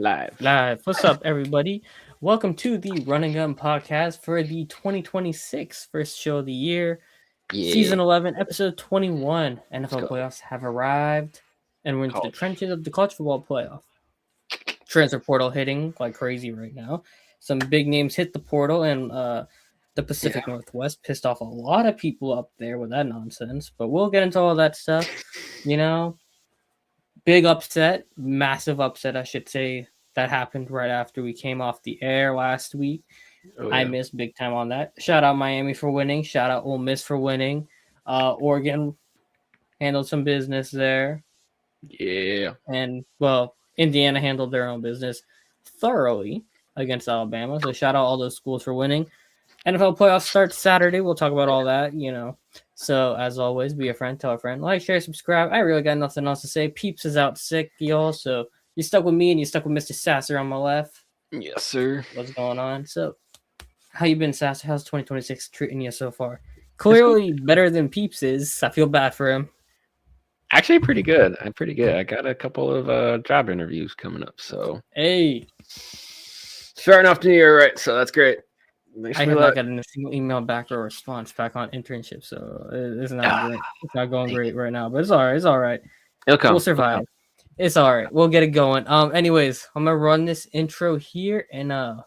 Live. What's up, everybody? Welcome to the Run and Gun podcast for the 2026 first show of the year, Season 11, Episode 21. NFL playoffs have arrived, and we're into the trenches of the college football playoff. Transfer portal hitting like crazy right now. Some big names hit the portal, and the Pacific Northwest pissed off a lot of people up there with that nonsense. But we'll get into all that stuff. You know, big upset, massive upset, I should say. That happened right after we came off the air last week. I missed big time on that. Shout out Miami for winning. Shout out Ole Miss for winning. Oregon handled some business there. Yeah. And, well, Indiana handled their own business thoroughly against Alabama. So shout out all those schools for winning. NFL playoffs start Saturday. We'll talk about all that, you know. So, as always, be a friend, tell a friend. Like, share, subscribe. I really got nothing else to say. Peeps is out sick, y'all. So, you stuck with me and you stuck with Mr. Sasser on my left. Yes, sir. What's going on? So, how you been, Sasser? How's 2026 treating you so far? Clearly better than Peeps is. I feel bad for him. Actually, pretty good. I'm pretty good. I got a couple of job interviews coming up. So, hey, starting off the new year, right? So that's great. I have not gotten a single email back or response back on internship, so it's not great. It's not going great right now, but it's all right. It's all right. It'll come. We'll survive. It's all right. We'll get it going. Anyways, I'm gonna run this intro here, and if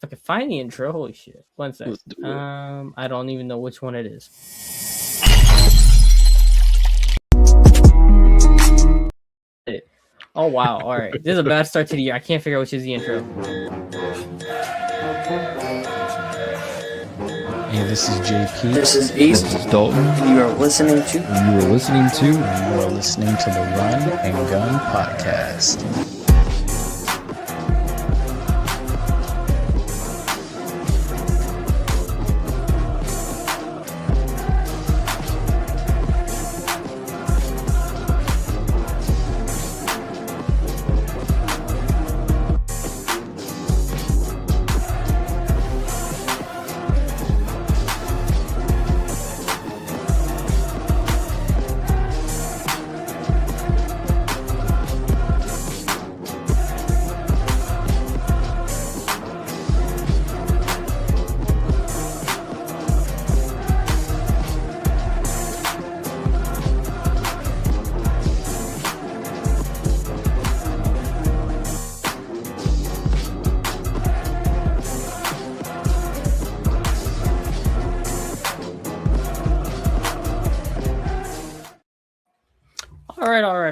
I can find the intro, holy shit! One sec. I don't even know which one it is. Oh wow! All right, this is a bad start to the year. I can't figure out which is the intro. Hey, this is JP. This is Ace. This is Dalton. And you are listening to. You are listening to the Run and Gun podcast.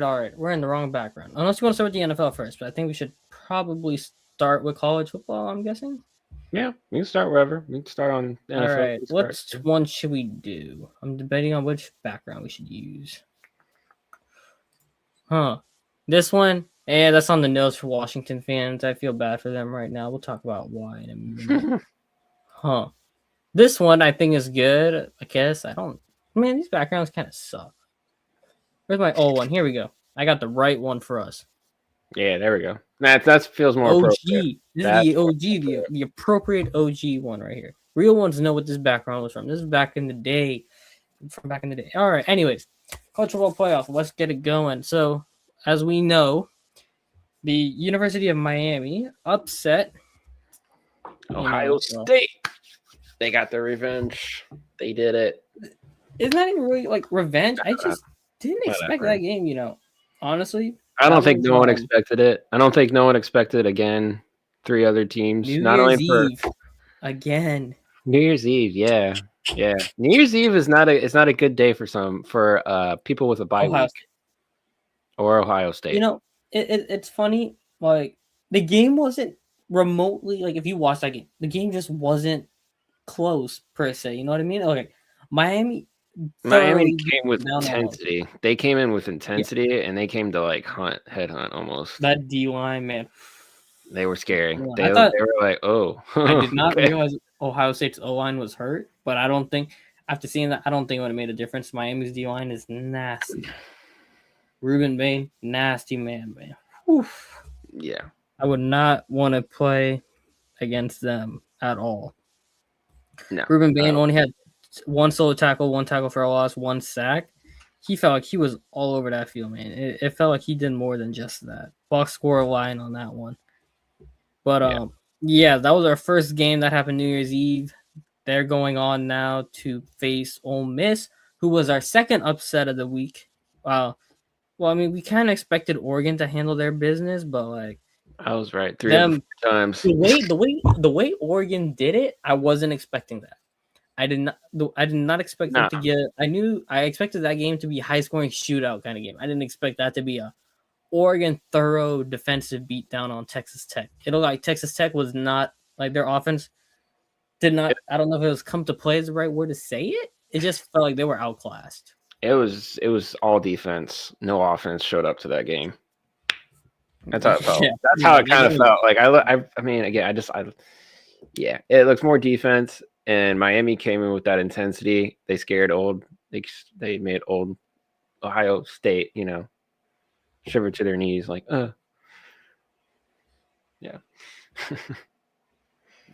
All right. We're in the wrong background. Unless you want to start with the NFL first, but I think we should probably start with college football, I'm guessing. Yeah, we can start wherever. We can start on NFL. All right, what one should we do? I'm debating on which background we should use. This one? Yeah, that's on the nose for Washington fans. I feel bad for them right now. We'll talk about why in a minute. This one I think is good. I guess these backgrounds kind of suck. Where's my old one? Here we go. I got the right one for us. Yeah, there we go. That feels more OG. appropriate. This is the OG, the appropriate OG one right here. Real ones know what this background was from. This is back in the day. All right. Anyways, college football playoff. Let's get it going. So, as we know, the University of Miami upset Ohio State. They got their revenge. They did it. It's not even really like revenge. I just didn't expect that game, honestly. I don't think no one expected it. I don't think no one expected again 3 other teams. New Year's Eve again. New Year's Eve, yeah. New Year's Eve is not a good day for people with a bye week or Ohio State. It's funny. Like the game wasn't remotely like if you watch that game, the game just wasn't close per se. You know what I mean? Okay, Miami came with intensity. They came in with intensity, and they came to like headhunt almost. That D-line, man. They were scary. Yeah, they were like, oh. I did not realize Ohio State's O-line was hurt, but I don't think, after seeing that, I don't think it would have made a difference. Miami's D-line is nasty. Ruben Bain, nasty man. Oof. Yeah. I would not want to play against them at all. No. Ruben Bain only had 1 solo tackle, 1 tackle for a loss, 1 sack. He felt like he was all over that field, man. It felt like he did more than just that. box score line on that one. But yeah, that was our first game that happened New Year's Eve. They're going on now to face Ole Miss, who was our second upset of the week. Well, I mean, we kind of expected Oregon to handle their business, but like I was right 3 of the 4 times. The way Oregon did it, I wasn't expecting that. I did not expect them to get. I expected that game to be a high scoring shootout kind of game. I didn't expect that to be a Oregon thorough defensive beatdown on Texas Tech. It looked like Texas Tech was not like their offense did not. I don't know if it was come to play is the right word to say it. It just felt like they were outclassed. It was all defense. No offense showed up to that game. That's how it felt. Yeah, that's how it kind of felt. Like I mean, again, yeah, it looks more defense. And Miami came in with that intensity. They scared they made old Ohio State, shiver to their knees, like, yeah.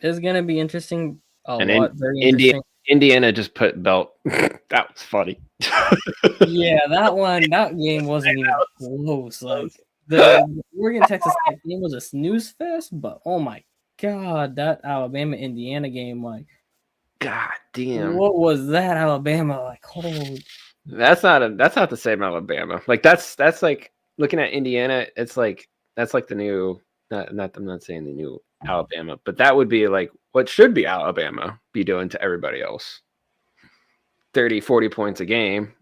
It's gonna be interesting. Very interesting. Indiana just put belt. That was funny. Yeah, that game wasn't even close. Like the Oregon Texas Tech game was a snooze fest, but oh my god, that Alabama Indiana game, like, god damn, what was that Alabama like? Holy, that's not the same Alabama. Like that's like looking at Indiana. It's like that's like the new. I'm not saying the new Alabama, but that would be like what should be Alabama be doing to everybody else. 30, 40 points a game,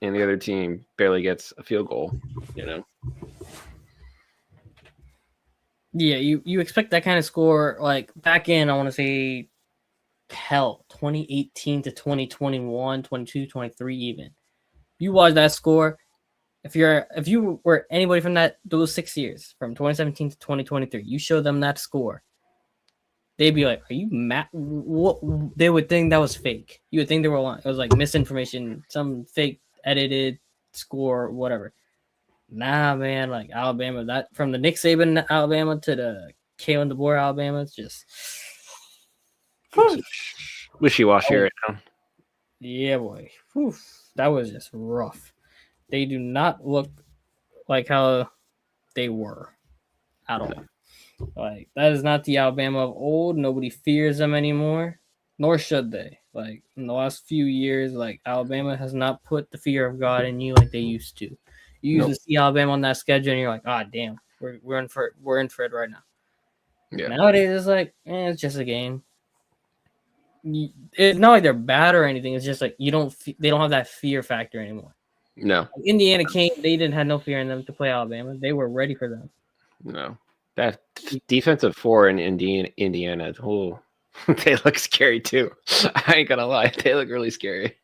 and the other team barely gets a field goal. Yeah, you expect that kind of score like back in, I want to say, 2018 to 2021, 22, 23 even. You watch that score. If you were anybody from those 6 years, from 2017 to 2023, you show them that score, they'd be like, "Are you mad?" What they would think that was fake. You would think they were lying. It was like misinformation, some fake edited score, whatever. Nah, man, like Alabama, that from the Nick Saban Alabama to the Kalen DeBoer Alabama, it's just wishy-washy right now. Yeah, boy. Whew. That was just rough. They do not look like how they were at all. Like, that is not the Alabama of old. Nobody fears them anymore, nor should they. Like, in the last few years, like, Alabama has not put the fear of God in you like they used to. You usually see Alabama on that schedule, and you're like, "Ah, damn, we're in for it right now." Yeah. Nowadays, it's like, it's just a game. It's not like they're bad or anything. It's just like they don't have that fear factor anymore. No. Like Indiana came, they didn't have no fear in them to play Alabama. They were ready for them. No. That defensive four in Indiana, they look scary too. I ain't gonna lie, they look really scary.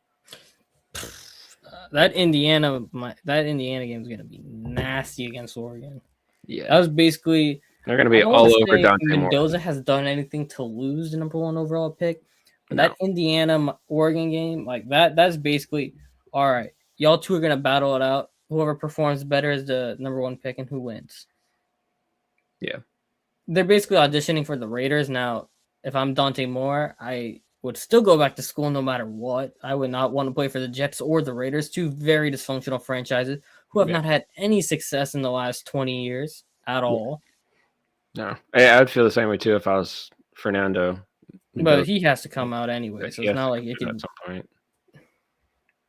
That Indiana game is gonna be nasty against Oregon. Yeah, that was basically they're gonna be all over Dante. Mendoza has done anything to lose the number 1 overall pick, but that Indiana Oregon game, like that's basically all right. Y'all two are gonna battle it out. Whoever performs better is the number 1 pick, and who wins. Yeah, they're basically auditioning for the Raiders now. If I'm Dante Moore, I would still go back to school no matter what. I would not want to play for the Jets or the Raiders, two very dysfunctional franchises who have not had any success in the last 20 years at all. No, I would feel the same way too if I was Fernando. But he has to come out anyway, so it's not like it can. At some point.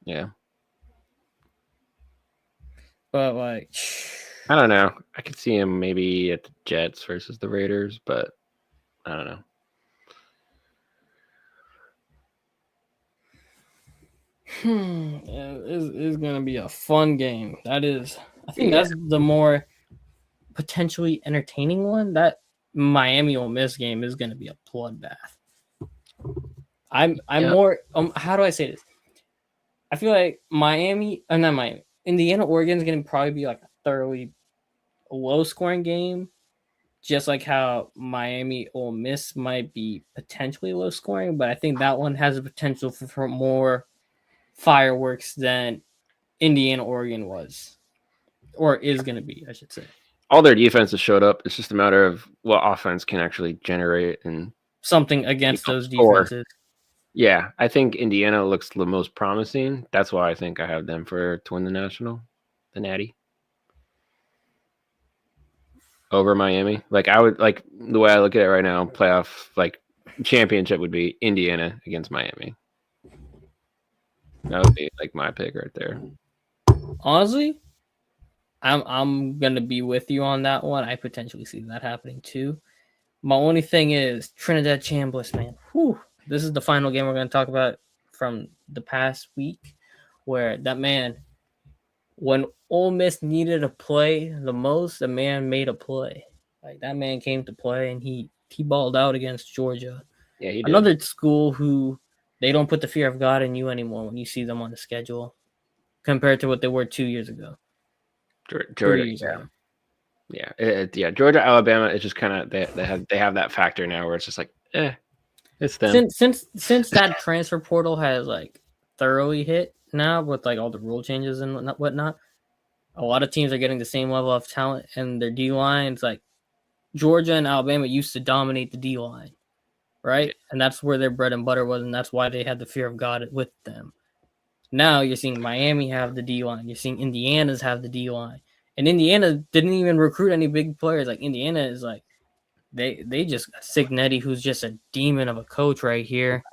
Yeah. But like, I don't know. I could see him maybe at the Jets versus the Raiders, but I don't know. It's gonna be a fun game. I think that's the more potentially entertaining one. That Miami Ole Miss game is gonna be a bloodbath. I'm more. How do I say this? I feel like Indiana Oregon is gonna probably be like a thoroughly low scoring game, just like how Miami Ole Miss might be potentially low scoring. But I think that one has the potential for more fireworks than Indiana Oregon was, or is going to be, I should say. All their defenses showed up. It's just a matter of what offense can actually generate and something against those defenses. Yeah, I think Indiana looks the most promising. That's why I think I have them to win the Natty. over Miami. Like I would like the way I look at it right now, playoff like championship would be Indiana against Miami. That would be like my pick right there. Honestly, I'm gonna be with you on that one. I potentially see that happening too. My only thing is Trinidad Chambliss, man. Whew. This is the final game we're gonna talk about from the past week, where that man, when Ole Miss needed a play the most, the man made a play. Like that man came to play and he balled out against Georgia. Yeah, he did. Another school who they don't put the fear of God in you anymore when you see them on the schedule compared to what they were 2 years ago. Georgia, 3 years ago. Yeah, Georgia, Alabama. It's just kind of they have that factor now where it's just like, it's them. Since that transfer portal has like thoroughly hit now with like all the rule changes and whatnot, a lot of teams are getting the same level of talent and their D lines. Like Georgia and Alabama used to dominate the D line, right? Yeah. And that's where their bread and butter was, and that's why they had the fear of God with them. Now you're seeing Miami have the D line. You're seeing Indiana's have the D line. And Indiana didn't even recruit any big players. Like Indiana is like they just Signetti, who's just a demon of a coach right here.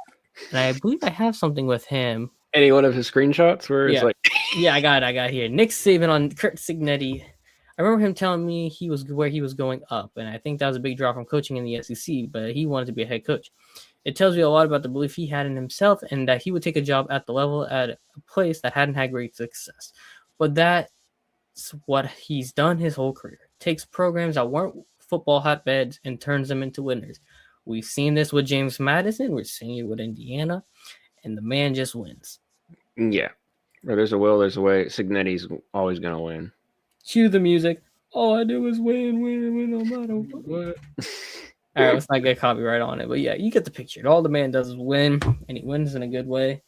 And I believe I have something with him. Any one of his screenshots where it's like I got here. Nick Saban on Kurt Signetti. I remember him telling me he was where he was going up, and I think that was a big drop from coaching in the SEC, but he wanted to be a head coach. It tells me a lot about the belief he had in himself and that he would take a job at the level at a place that hadn't had great success. But that's what he's done his whole career. Takes programs that weren't football hotbeds and turns them into winners. We've seen this with James Madison. We're seeing it with Indiana. And the man just wins. Yeah. Where there's a will, there's a way. Signetti's always going to win. Cue the music. All I do is win, no matter what. All right, let's not get copyright on it. But yeah, you get the picture. All the man does is win, and he wins in a good way.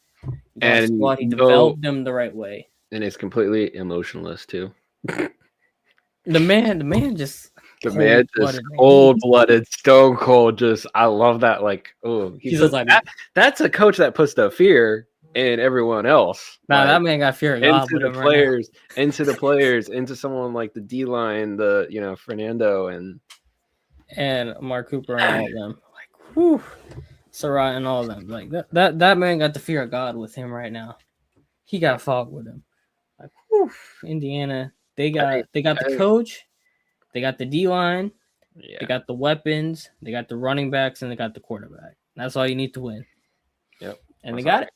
And he developed them the right way. And it's completely emotionless, too. The man just... The man just cold-blooded, stone cold. Just, I love that. Like, he's like that's a coach that puts the fear in everyone else. Nah, that man got fear into the players, into someone like the D line, Fernando and Mark Cooper and all of them. Like, whew, Sarai and all of them. Like that man got the fear of God with him right now. He got fog with him. Like, whew, Indiana, they got the coach. They got the D-line, They got the weapons, they got the running backs, and they got the quarterback. That's all you need to win. Yep. And they got it.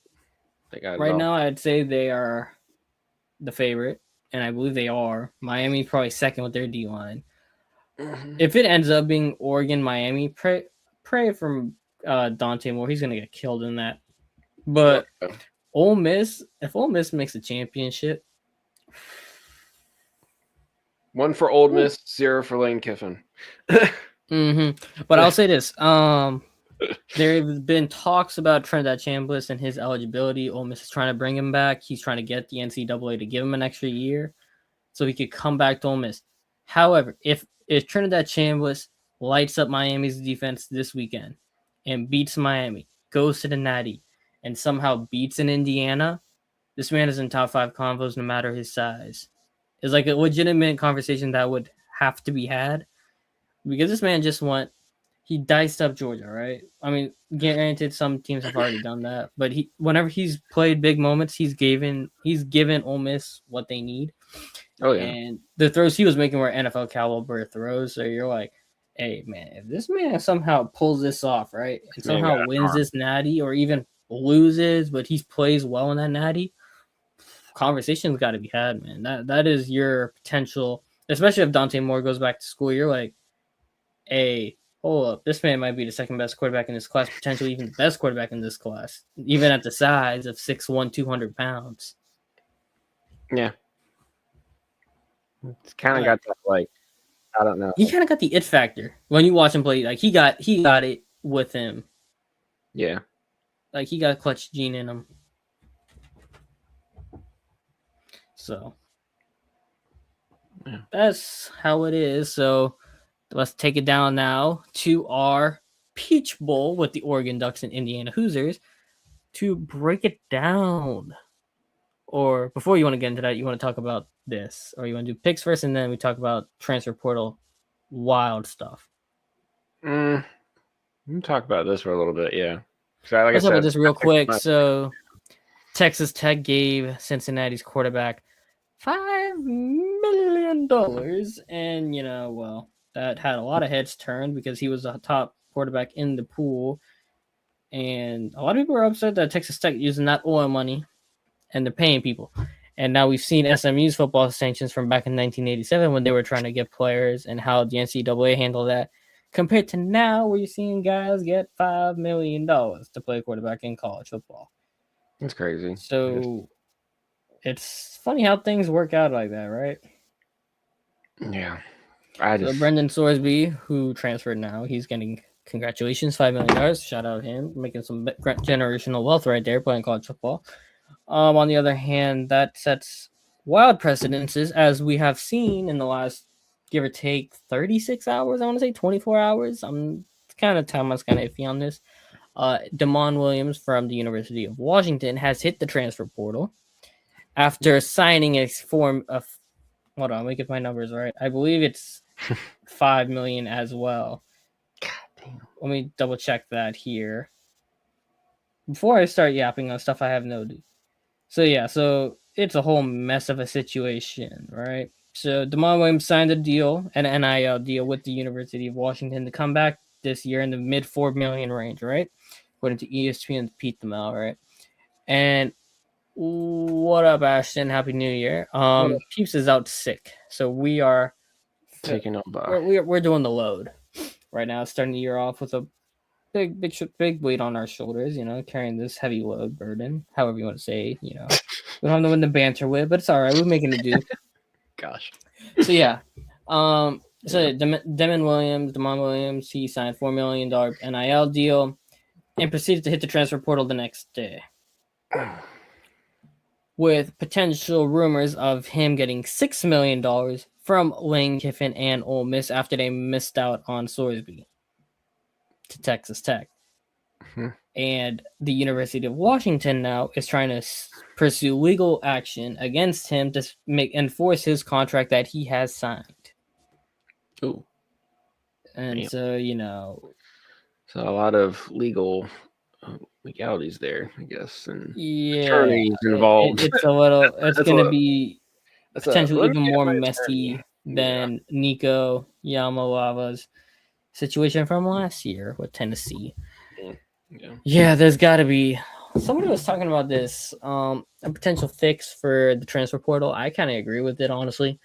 They got it right now, I'd say they are the favorite, and I believe they are. Miami probably second with their D-line. Mm-hmm. If it ends up being Oregon-Miami, pray from Dante Moore. He's going to get killed in that. But Ole Miss, if Ole Miss makes a championship, 1 for Ole Miss, 0 for Lane Kiffin. Mm-hmm. But I'll say this: there have been talks about Trinidad Chambliss and his eligibility. Ole Miss is trying to bring him back. He's trying to get the NCAA to give him an extra year so he could come back to Ole Miss. However, if Trinidad Chambliss lights up Miami's defense this weekend and beats Miami, goes to the Natty, and somehow beats an Indiana, this man is in top 5 convos no matter his size. It's like a legitimate conversation that would have to be had because this man just he diced up Georgia, right? I mean, granted, some teams have already done that, but whenever he's played big moments, he's given Ole Miss what they need. Oh yeah, and the throws he was making were NFL caliber throws. So you're like, hey man, if this man somehow pulls this off, right, and somehow wins this Natty or even loses, but he plays well in that Natty, conversation's got to be had, man. That is your potential, especially if Dante Moore goes back to school. You're like, hey, hold up, this man might be the second best quarterback in this class, potentially even the best quarterback in this class, even at the size of 6'1", 200 pounds. Yeah, it's kind of got that, like, I don't know. He kind of got the it factor when you watch him play. Like he got it with him. Yeah, like he got a clutch gene in him. So that's how it is. So let's take it down now to our Peach Bowl with the Oregon Ducks and Indiana Hoosiers to break it down. Or before you want to get into that, you want to talk about this, or you want to do picks first and then we talk about transfer portal wild stuff. We can talk about this for a little bit, yeah. So, Let's talk about this real quick. So, Texas Tech gave Cincinnati's quarterback $5 million, and that had a lot of heads turned because he was a top quarterback in the pool, and a lot of people were upset that Texas Tech using that oil money, and they're paying people. And now we've seen SMU's football sanctions from back in 1987 when they were trying to get players, and how the NCAA handled that, compared to now where you're seeing guys get $5 million to play quarterback in college football. That's crazy. So it's funny how things work out like that, right? Yeah. So Brendan Sorsby, who transferred now, he's getting congratulations, $5 million. Shout out him, making some generational wealth right there playing college football. On the other hand, that sets wild precedences, as we have seen in the last, give or take, 36 hours. I want to say 24 hours. I'm kind of iffy on this. Damon Williams from the University of Washington has hit the transfer portal after signing a form of. Hold on, let me get my numbers right. I believe it's $5 million as well. God damn. Let me double check that here before I start yapping on stuff I have noted. So it's a whole mess of a situation, right? So Damon Williams signed a deal, an NIL deal with the University of Washington to come back this year in the mid $4 million range, right? According to ESPN's Pete Thamel, right? And what up, Ashton? Happy New Year. Peeps is out sick, so we are taking over. We're doing the load right now, starting the year off with a big weight on our shoulders, carrying this heavy load burden, however you want to say, we don't have no one to banter with, but it's all right. We're making it do. Gosh. So yeah. Damon Williams, he signed $4 million NIL deal and proceeded to hit the transfer portal the next day, with potential rumors of him getting $6 million from Lane Kiffin and Ole Miss after they missed out on Sorsby to Texas Tech. And the University of Washington now is trying to pursue legal action against him to enforce his contract that he has signed. Ooh. And damn. So, so a lot of legalities there, I guess, and attorneys involved. It's going to be potentially even more messy than Nico Yamalava's situation from last year with Tennessee. Yeah, there's got to be. Somebody was talking about this, a potential fix for the transfer portal. I kind of agree with it, honestly.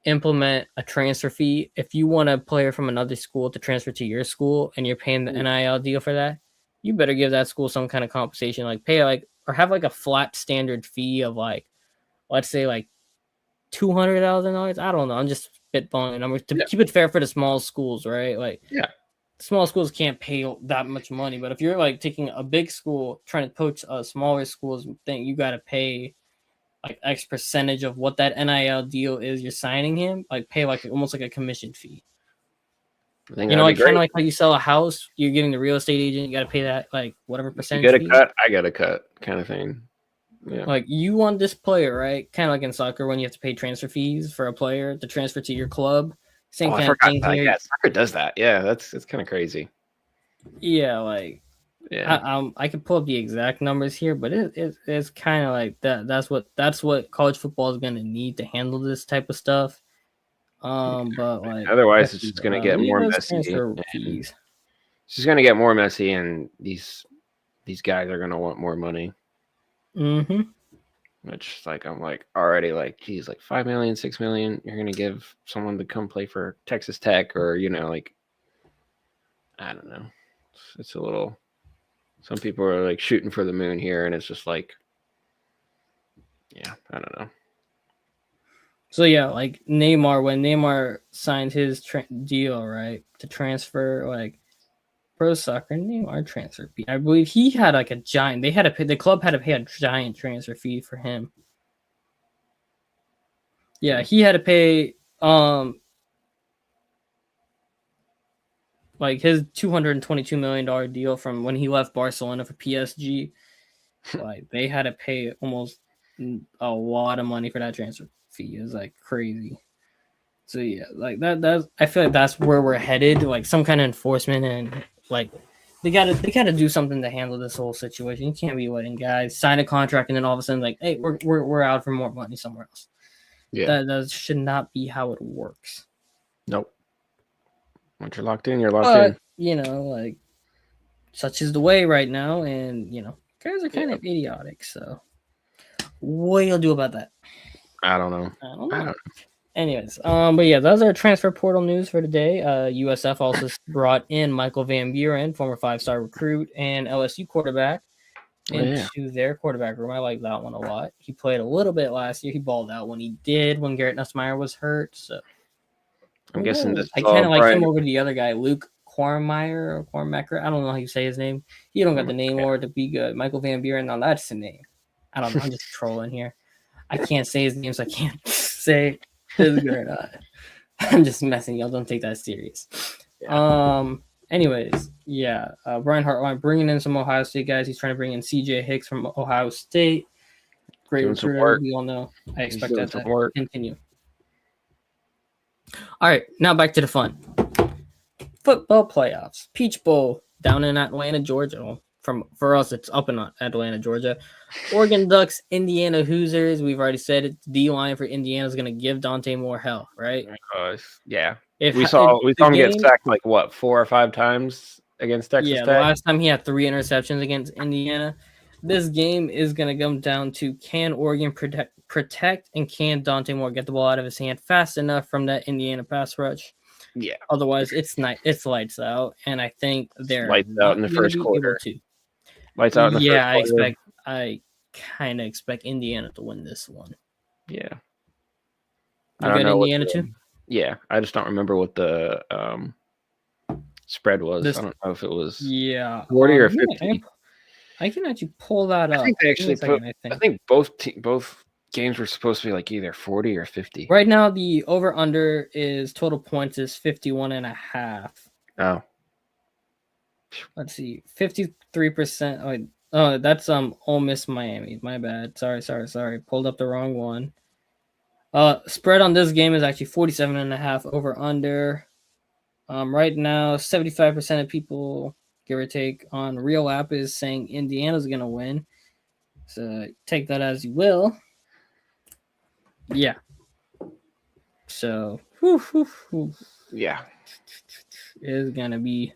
Implement a transfer fee. If you want a player from another school to transfer to your school and you're paying the NIL deal for that, you better give that school some kind of compensation, or have a flat standard fee of let's say $200,000. I don't know. I'm just spitballing numbers to keep it fair for the small schools, right? Small schools can't pay that much money, but if you're taking a big school trying to poach a smaller school's thing, you got to pay X percentage of what that NIL deal is you're signing him, pay almost like a commission fee. Kind of like how you sell a house, you're giving the real estate agent, you got to pay that whatever percentage. You get a cut, I get a cut, kind of thing. Yeah. You want this player, right? Kind of like in soccer when you have to pay transfer fees for a player to transfer to your club. Same kind of thing here. Yeah, soccer does that. Yeah, it's kind of crazy. Yeah, I could pull up the exact numbers here, but it's kind of like that. That's what college football is going to need to handle this type of stuff. But otherwise, it's just going to get more messy. It's just going to get more messy, and these guys are going to want more money. Mm-hmm. Which I'm already geez, $5 million, $6 million. You're gonna give someone to come play for Texas Tech, or I don't know. It's a little. Some people are shooting for the moon here, and it's just I don't know. So yeah, Neymar, when Neymar signed his deal, right, to transfer pro soccer, Neymar transfer fee. I believe he had a giant. The club had to pay a giant transfer fee for him. Yeah, he had to pay his $222 million deal from when he left Barcelona for PSG. They had to pay almost a lot of money for that transfer fee. It was crazy. So yeah, like that. I feel like that's where we're headed. Like some kind of enforcement and like they gotta do something to handle this whole situation. You can't be letting guys sign a contract and then all of a sudden like, hey, we're out for more money somewhere else. Yeah, that should not be how it works. Nope. Once you're locked in, you're locked in. You know, like such is the way right now, and you know, guys are kind of idiotic. So what you'll do about that? I don't know. Anyways, but yeah, those are transfer portal news for today. USF also brought in Michael Van Buren, former 5-star recruit and LSU quarterback, into their quarterback room. I like that one a lot. He played a little bit last year. He balled out when he did, when Garrett Nussmeier was hurt. So I'm guessing this. I kind of like him over the other guy, Luke Cormeyer or Cormacker. I don't know how you say his name. He don't got the name or to be good. Michael Van Buren, now that's the name. I don't know. I'm just trolling here. I can't say his name, so I can't say is good or not. I'm just messing. Y'all don't take that serious. Yeah. Anyways, yeah. Brian Hartline bringing in some Ohio State guys. He's trying to bring in CJ Hicks from Ohio State. Great recruiter. We all know. I expect that to continue. All right, now back to the fun. Football playoffs. Peach Bowl down in Atlanta, Georgia. For us, it's up in Atlanta, Georgia. Oregon Ducks, Indiana Hoosiers. We've already said it. D-line for Indiana is going to give Dante Moore hell, right? Yeah. We saw him get sacked like what 4 or 5 times against Texas Tech. The last time he had 3 interceptions against Indiana. This game is going to come down to can Oregon protect and can Dante Moore get the ball out of his hand fast enough from that Indiana pass rush? Yeah. Otherwise, it's lights out, and I think they're lights out in the first quarter. Lights out in the first quarter. I kind of expect Indiana to win this one. Yeah. I got Indiana too. Yeah, I just don't remember what the spread was. I don't know if it was 40 or 50. I can actually pull that up. I think they actually I think both games were supposed to be like either 40 or 50. Right now, the over-under is total points is 51.5. Oh. Let's see, 53%. Oh, that's Ole Miss Miami. My bad. Sorry. Pulled up the wrong one. Spread on this game is actually 47.5 over/under. Right now, 75% of people, give or take, on Real App is saying Indiana's gonna win. So take that as you will. Yeah. So, yeah, it is gonna be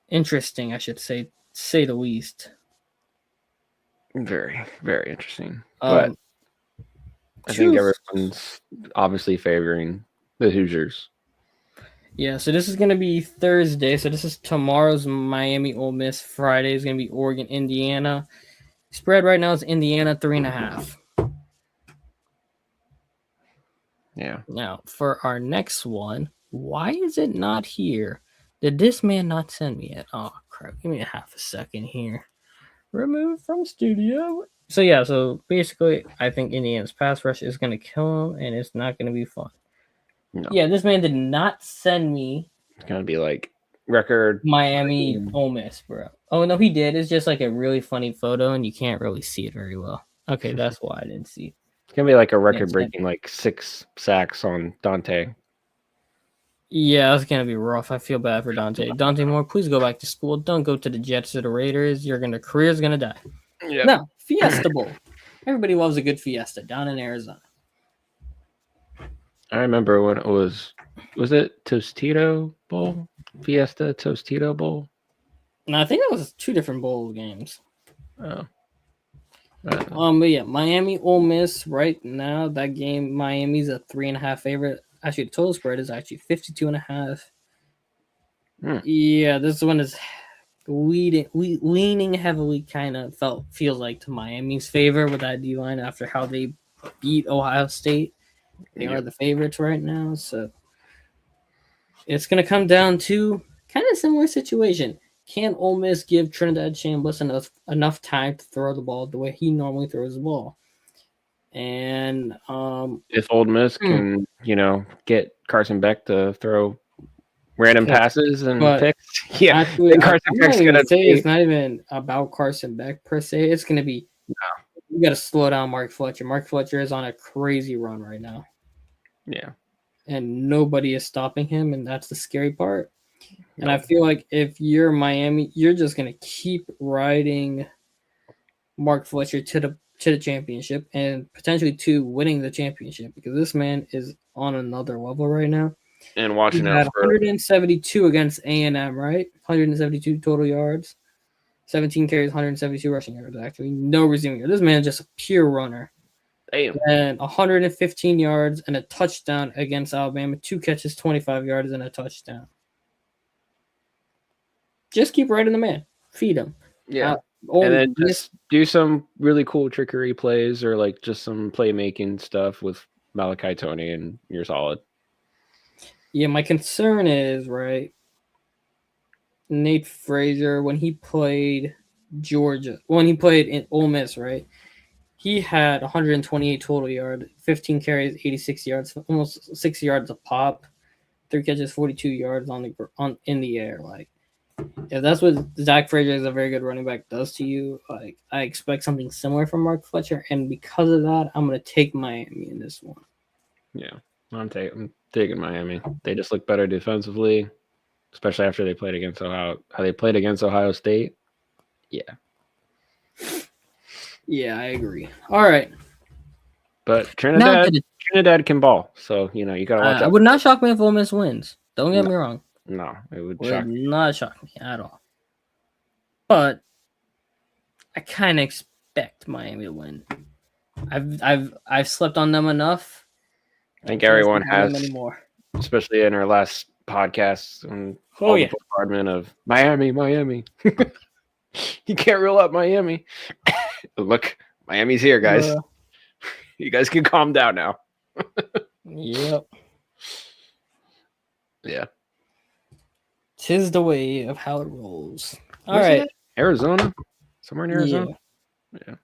interesting, I should say the least. Very, very interesting. But I think everyone's obviously favoring the Hoosiers. Yeah, so this is going to be Thursday. So this is tomorrow's Miami Ole Miss. Friday is going to be Oregon, Indiana. Spread right now is Indiana 3.5. Yeah. Now, for our next one, why is it not here? Did this man not send me it? Oh, crap. Give me a half a second here. Remove from studio. So, yeah. So, basically, I think Indiana's pass rush is going to kill him, and it's not going to be fun. No. Yeah, this man did not send me. It's going to be like record. Miami Ole Miss, bro. Oh, no, he did. It's just like a really funny photo, and you can't really see it very well. Okay, that's why I didn't see it. It's going to be like a record-breaking, like 6 sacks on Dante. Yeah, that's going to be rough. I feel bad for Dante. Dante Moore, please go back to school. Don't go to the Jets or the Raiders. Your career's going to die. Yep. Now, Fiesta Bowl. Everybody loves a good Fiesta down in Arizona. I remember when it was it Tostito Bowl? Fiesta Tostito Bowl? No, I think it was 2 different bowl games. Oh. But yeah, Miami Ole Miss right now, that game, Miami's a 3.5 favorite. Actually, the total spread is actually 52.5. Yeah, this one is leaning heavily, kind of feels like to Miami's favor with that D-line after how they beat Ohio State. They are the favorites right now, so it's going to come down to kind of similar situation. Can Ole Miss give Trinidad Chambliss enough time to throw the ball the way he normally throws the ball? And if Ole Miss can, get Carson Beck to throw random passes and picks, actually, Carson Beck's going to say it's not even about Carson Beck per se. It's going to be you got to slow down Mark Fletcher. Mark Fletcher is on a crazy run right now. Yeah. and nobody is stopping him, and that's the scary part. And I feel like if you're Miami, you're just gonna keep riding Mark Fletcher to the championship and potentially to winning the championship, because this man is on another level right now. And watching he out had for 172 against A&M, right? 172 total yards, 17 carries, 172 rushing yards. Actually, no receiving yards. This man is just a pure runner. Damn. And 115 yards and a touchdown against Alabama. 2 catches, 25 yards, and a touchdown. Just keep riding the man. Feed him. Yeah. And then just do some really cool trickery plays or like just some playmaking stuff with Malachi Tony, and you're solid. Yeah, my concern is, right, Nate Frazier, when he played Georgia, when he played in Ole Miss, right, he had 128 total yards, 15 carries, 86 yards, almost 6 yards a pop, 3 catches, 42 yards in the air. Like, if that's what Zach Frazier is a very good running back does to you, like, I expect something similar from Mark Fletcher, and because of that, I'm going to take Miami in this one. Yeah, I'm taking Miami. They just look better defensively, especially after they played against Ohio. How they played against Ohio State. Yeah. Yeah, I agree. All right. But Trinidad can ball, so you gotta watch out. It would not shock me if Ole Miss wins. Don't get me wrong. No, it would not shock me at all. But I kind of expect Miami to win. I've slept on them enough. I think everyone has, especially in our last podcast. The bombardment of Miami. You can't rule out Miami. Look, Miami's here, guys. You guys can calm down now. Yep. Yeah. 'Tis the way of how it rolls. All right. Arizona? Somewhere in Arizona? Yeah.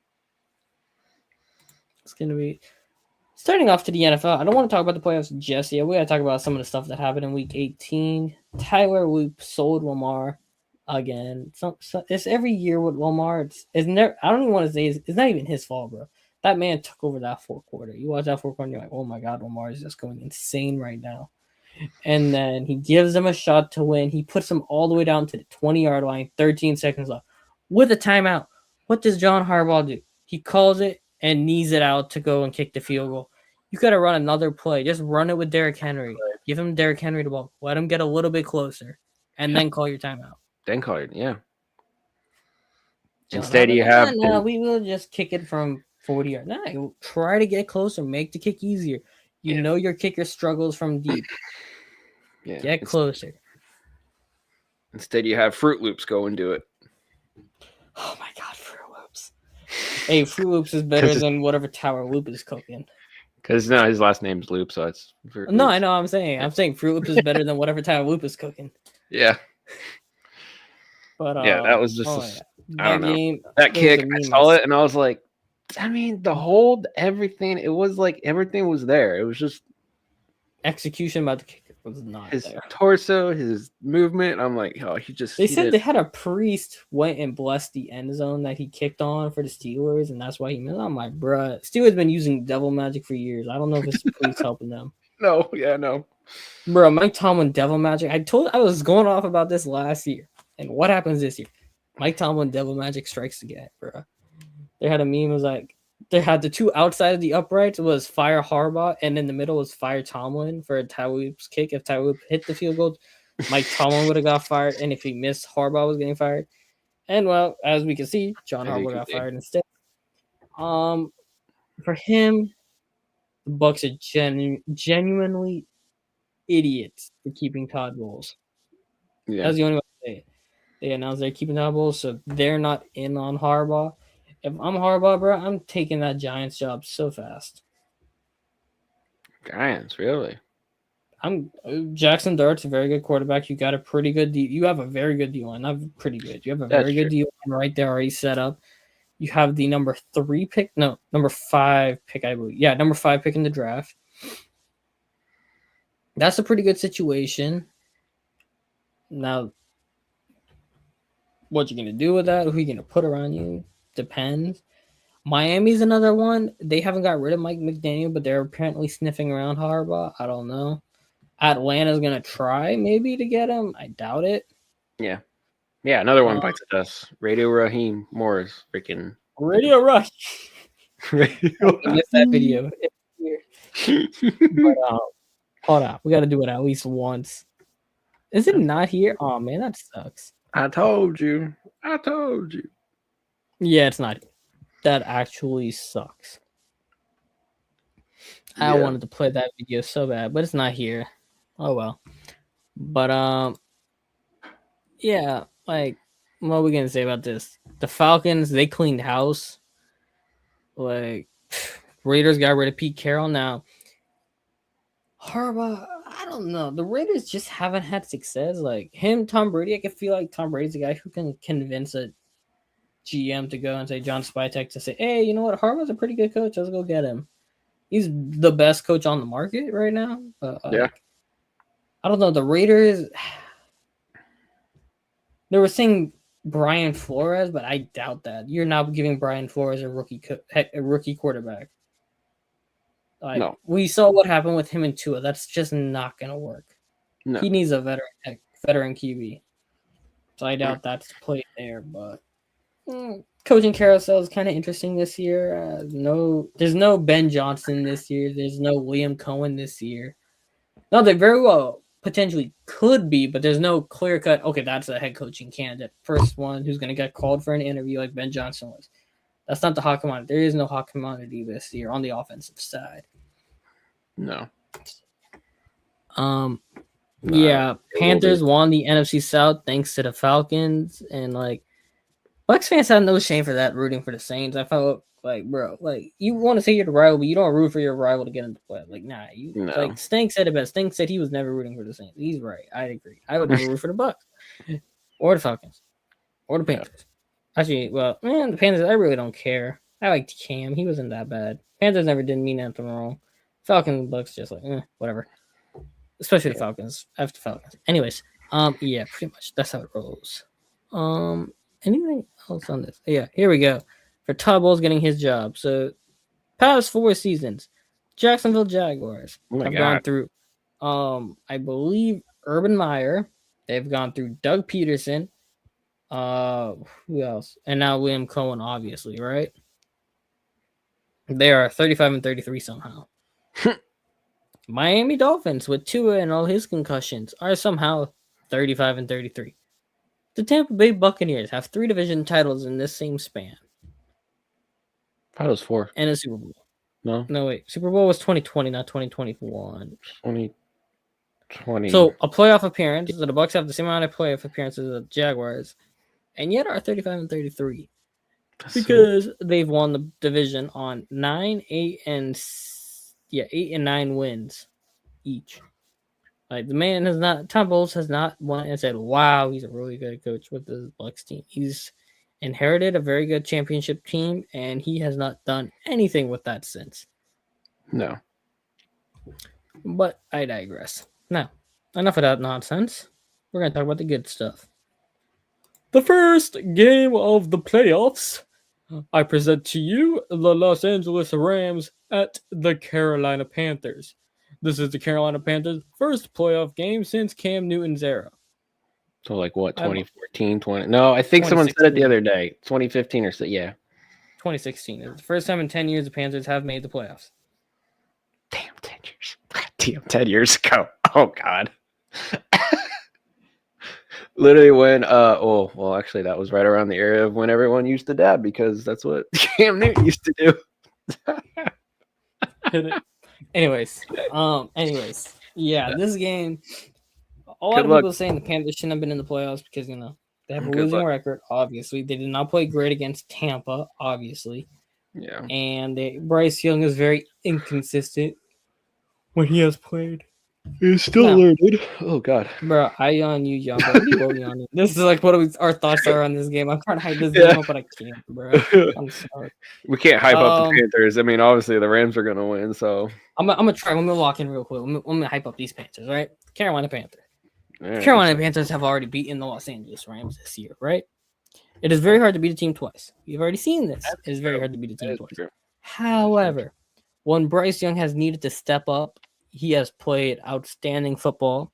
It's going to be... Starting off to the NFL, I don't want to talk about the playoffs just yet. We got to talk about some of the stuff that happened in Week 18. Tyler Loop sold Lamar again. It's every year with Lamar. I don't even want to say it's not even his fault, bro. That man took over that fourth quarter. You watch that fourth quarter, and you're like, oh my God, Lamar is just going insane right now. And then he gives them a shot to win. He puts them all the way down to the 20-yard line, 13 seconds left, with a timeout. What does John Harbaugh do? He calls it and knees it out to go and kick the field goal. You got to run another play. Just run it with Derrick Henry. Give him Derrick Henry the ball. Let him get a little bit closer, and then call your timeout. Instead, you have... No, we will just kick it from 40 yards. No, try to get closer. Make the kick easier. You know your kicker struggles from deep. Get closer. Instead, you have Fruit Loops go and do it. Oh my God, Fruit Loops. Hey, Fruit Loops is better than whatever Tower Loop is cooking. Because no, his last name's Loop, so it's Fruit No, Loops. I know. I'm saying Fruit Loops is better than whatever Tower Loop is cooking. Yeah. But that was just I don't know. That kick, I saw it and I was like, I mean, the hold, everything, it was like everything was there. It was just execution by the kicker was not his there. Torso, his movement. I'm like, oh, They said they had a priest went and blessed the end zone that he kicked on for the Steelers, and that's why he missed. I'm like, bruh, Steelers been using devil magic for years. I don't know if it's the priest helping them. No. Bro, Mike Tomlin devil magic. I was going off about this last year. And what happens this year? Mike Tomlin devil magic strikes again, bro. They had a meme, it was like, they had the two outside of the uprights was fire Harbaugh, and in the middle was fire Tomlin for a Tywoop's kick. If Tywoop hit the field goal, Mike Tomlin would have got fired, and if he missed, Harbaugh was getting fired. And well, as we can see, John Harbaugh got fired instead. For him, the Bucs are genuinely idiots for keeping Todd Bowles. Yeah. That's the only way to say it. They announced they're keeping Todd Bowles, so they're not in on Harbaugh. If I'm Harbaugh, bro, I'm taking that Giants job so fast. Giants, really? Jackson Dart's a very good quarterback. You got a pretty good you have a very good D-line. Not pretty good. You have a very good D-line right there already set up. You have the number 5 pick, I believe. Yeah, number 5 pick in the draft. That's a pretty good situation. Now, what you're going to do with that, who you're going to put around you, depends. Miami's another one. They haven't got rid of Mike McDaniel, but they're apparently sniffing around Harbaugh. I don't know. Atlanta's gonna try maybe to get him. I doubt it. Yeah. Another one bites the dust. Radio Raheem Morris, freaking Radio Rush. Radio. I missed that video. But hold on, we got to do it at least once. Is it not here? Oh man, that sucks. I told you. Yeah, it's not. That actually sucks. I wanted to play that video so bad, but it's not here. Oh well. But yeah, like, what are we gonna say about this? The Falcons, they cleaned house. Like, Raiders got rid of Pete Carroll. Now, Harbaugh, I don't know. The Raiders just haven't had success. Like Tom Brady, I can feel like Tom Brady's a guy who can convince a GM to go and say John Spytek to say, hey, you know what? Harbaugh's a pretty good coach. Let's go get him. He's the best coach on the market right now. But I don't know. The Raiders, they were saying Brian Flores, but I doubt that. You're not giving Brian Flores a rookie quarterback. Like, no. We saw what happened with him and Tua. That's just not going to work. No. He needs a veteran QB. So I doubt that's played there. But coaching carousel is kind of interesting this year. There's no Ben Johnson this year. There's no Liam Cohen this year. No, they very well potentially could be, but there's no clear cut. Okay, that's a head coaching candidate. First one who's going to get called for an interview like Ben Johnson was. That's not the hot commodity. There is no hot commodity this year on the offensive side. No. Yeah, Panthers won the NFC South thanks to the Falcons, and like Bucs fans had no shame for that, rooting for the Saints. I felt like, bro, like you want to say you're the rival, but you don't root for your rival to get into play. Like, nah, like Stank said it best. Stank said he was never rooting for the Saints. He's right. I agree. I would never root for the Bucs or the Falcons or the Panthers. Actually, well, man, the Panthers, I really don't care. I liked Cam. He wasn't that bad. Panthers never did mean anything wrong. Falcons and Bucs just like, whatever. Especially the Falcons. After Falcons. Anyways, yeah, pretty much. That's how it rolls. Anything else on this? Yeah, here we go. For Todd Bowles getting his job. So, past 4 seasons, Jacksonville Jaguars have gone through, I believe, Urban Meyer. They've gone through Doug Peterson. Who else? And now Liam Cohen, obviously, right? They are 35-33 somehow. Miami Dolphins with Tua and all his concussions are somehow 35-33. The Tampa Bay Buccaneers have 3 division titles in this same span. I thought it was 4. And a Super Bowl. No, wait. Super Bowl was 2020, not 2021. 2020. So a playoff appearance. So the Bucs have the same amount of playoff appearances as the Jaguars, and yet are 35-33 because they've won the division on 8 and 9 wins each. Like, the man has not, Tom Bowles has not won and said, wow, he's a really good coach with the Bucs team. He's inherited a very good championship team, and he has not done anything with that since. No. But I digress. Now, enough of that nonsense. We're going to talk about the good stuff. The first game of the playoffs, I present to you the Los Angeles Rams at the Carolina Panthers. This is the Carolina Panthers' first playoff game since Cam Newton's era. So, like, what, 2014, 20? No, I think someone said it the other day. 2015 or so, yeah. 2016. It's the first time in 10 years the Panthers have made the playoffs. Damn, 10 years. Damn, 10 years ago. Oh, God. Literally when, actually, that was right around the era of when everyone used to dab, because that's what Cam Newton used to do. Anyways, yeah, this game, a lot of people saying the Panthers shouldn't have been in the playoffs because, they have a losing record, obviously. They did not play great against Tampa, obviously. Yeah. And Bryce Young is very inconsistent when he has played. He's still learning. Oh, God. Bro, I on you, young. This is like what our thoughts are on this game. I'm trying to hype this game up, but I can't, bro. I'm sorry. We can't hype up the Panthers. I mean, obviously, the Rams are going to win, so. I'm going to try. Let me lock in real quick. Let me hype up these Panthers, right? Carolina Panthers. Right. Carolina Panthers have already beaten the Los Angeles Rams this year, right? It is very hard to beat a team twice. You've already seen this. It is very hard to beat a team twice. True. However, when Bryce Young has needed to step up he has played outstanding football,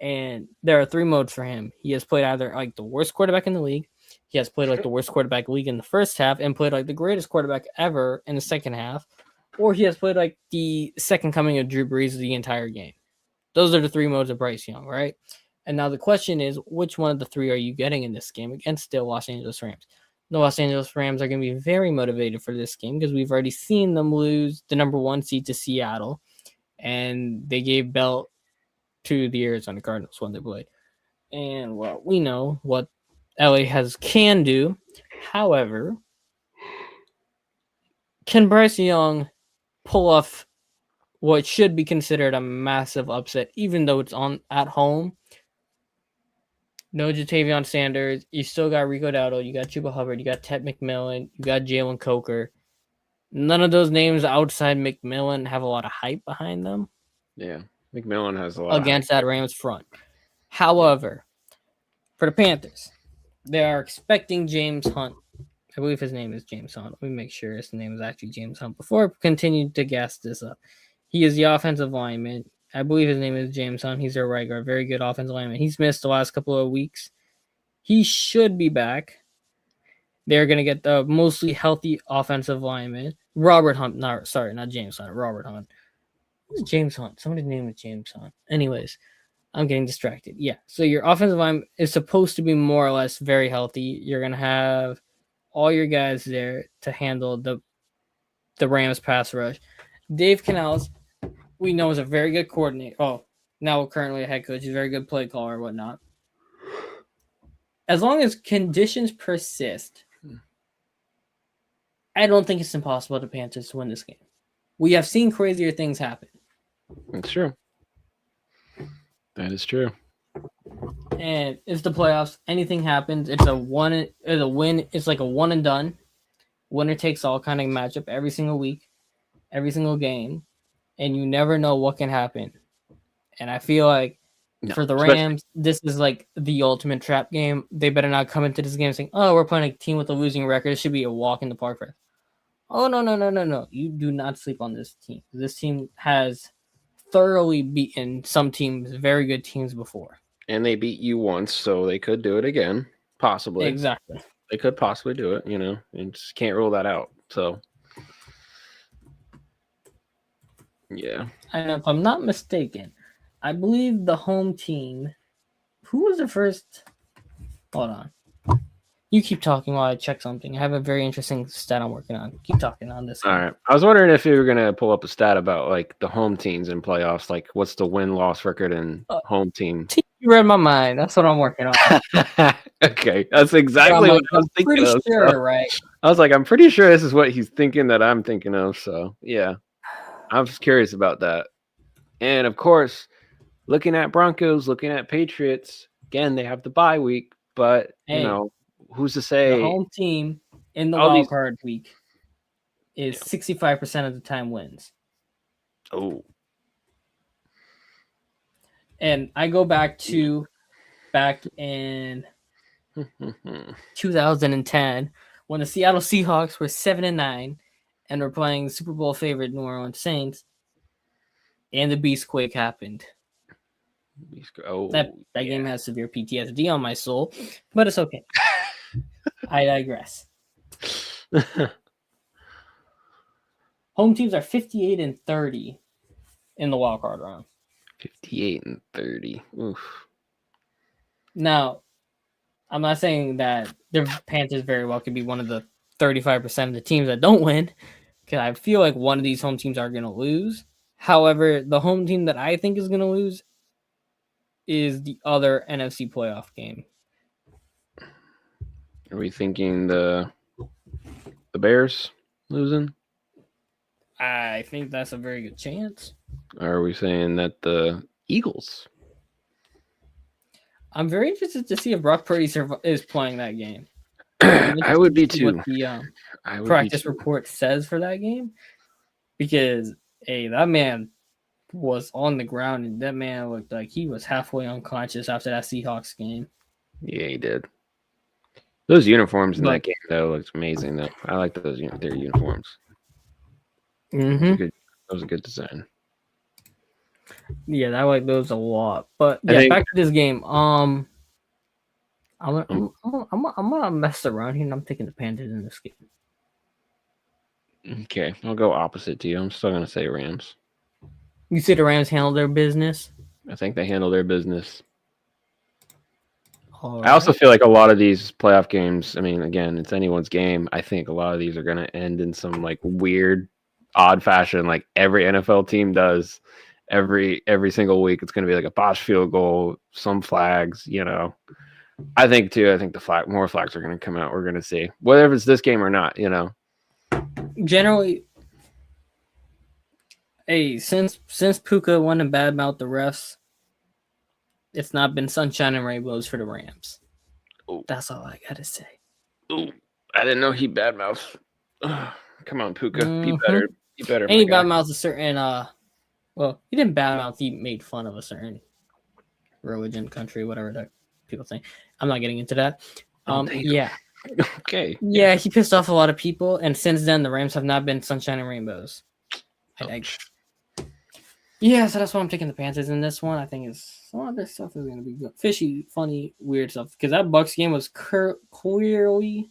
and there are 3 modes for him. He has played either like the worst quarterback in the league, he has played like the worst quarterback league in the first half, and played like the greatest quarterback ever in the second half, or he has played like the second coming of Drew Brees the entire game. Those are the 3 modes of Bryce Young, right? And now the question is, which one of the 3 are you getting in this game against the Los Angeles Rams? The Los Angeles Rams are going to be very motivated for this game because we've already seen them lose the number 1 seed to Seattle, and they gave belt to the Arizona Cardinals when they played. And well, we know what LA can do. However, can Bryce Young pull off what should be considered a massive upset, even though it's at home? No Jatavion Sanders. You still got Rico Dowdle. You got Chuba Hubbard. You got Ted McMillan. You got Jalen Coker. None of those names outside McMillan have a lot of hype behind them. Yeah, McMillan has a lot against that Rams front. However, for the Panthers, they are expecting James Hunt. I believe his name is James Hunt. Let me make sure his name is actually James Hunt before I continue to gas this up. He is the offensive lineman. I believe his name is James Hunt. He's their right guard. Very good offensive lineman. He's missed the last couple of weeks. He should be back. They're going to get the mostly healthy offensive lineman. Robert Hunt. Not James Hunt. Robert Hunt. Who's James Hunt? Somebody's name is James Hunt. Anyways, I'm getting distracted. Yeah. So your offensive line is supposed to be more or less very healthy. You're going to have all your guys there to handle the Rams pass rush. Dave Canales, we know, is a very good coordinator. Oh, now currently a head coach. He's a very good play caller and whatnot. As long as conditions persist, I don't think it's impossible for the Panthers to win this game. We have seen crazier things happen. That's true. That is true. And it's the playoffs. Anything happens. It's a win. It's like a one and done. Winner takes all kind of matchup every single week, every single game, and you never know what can happen. And I feel like for the Rams, this is like the ultimate trap game. They better not come into this game saying, "Oh, we're playing a team with a losing record. It should be a walk in the park for us." Oh, no. You do not sleep on this team. This team has thoroughly beaten some teams, very good teams before. And they beat you once, so they could do it again, possibly. Exactly. They could possibly do it, and just can't rule that out. So, yeah. And if I'm not mistaken, I believe the home team, who was the first? Hold on. You keep talking while I check something. I have a very interesting stat I'm working on. Keep talking on this. All right. I was wondering if you were going to pull up a stat about like the home teams in playoffs. Like what's the win-loss record and home team? You read my mind. That's what I'm working on. Okay. That's exactly what I was thinking of. Sure, so. Right. I was like, I'm pretty sure this is what he's thinking that I'm thinking of. So, yeah. I'm just curious about that. And, of course, looking at Broncos, looking at Patriots, again, they have the bye week. But, who's to say? The home team in the wild card week is 65% of the time wins. Oh. And I go back in 2010 when the Seattle Seahawks were 7-9 and were playing Super Bowl favorite New Orleans Saints, and the Beastquake happened. That game has severe PTSD on my soul, but it's okay. I digress. Home teams are 58-30 in the wild card round. 58-30. Oof. Now, I'm not saying that the Panthers very well could be one of the 35% of the teams that don't win, because I feel like one of these home teams are going to lose. However, the home team that I think is going to lose is the other NFC playoff game. Are we thinking the Bears losing? I think that's a very good chance. Or are we saying that the Eagles? I'm very interested to see if Brock Purdy is playing that game. I would be too. What the practice report says for that game, because that man was on the ground and that man looked like he was halfway unconscious after that Seahawks game. Yeah, he did. Those uniforms in that game though looked amazing. Though I like those their uniforms. Mm-hmm. That was a good design. Yeah, that like those a lot. But yeah, back to this game. I'm gonna mess around here, and I'm taking the Panthers in this game. Okay, I'll go opposite to you. I'm still gonna say Rams. You say the Rams handle their business? I think they handle their business. Right. I also feel like a lot of these playoff games, I mean, again, it's anyone's game. I think a lot of these are going to end in some like weird, odd fashion, like every NFL team does. Every single week, it's going to be like a botched field goal, some flags. I think the more flags are going to come out. We're going to see whether it's this game or not. Generally, since Puka won and badmouthed the refs, it's not been sunshine and rainbows for the Rams. Ooh. That's all I gotta say. Ooh, I didn't know he badmouthed. Come on, Puka, be better. Be better. And he badmouthed a certain well, he didn't badmouth. He made fun of a certain religion, country, whatever that people think. I'm not getting into that. Yeah. Okay. Yeah, he pissed off a lot of people, and since then the Rams have not been sunshine and rainbows. Yeah, so that's why I'm taking the Panthers in this one. I think some other stuff is going to be good. Fishy, funny, weird stuff. Because that Bucs game was clearly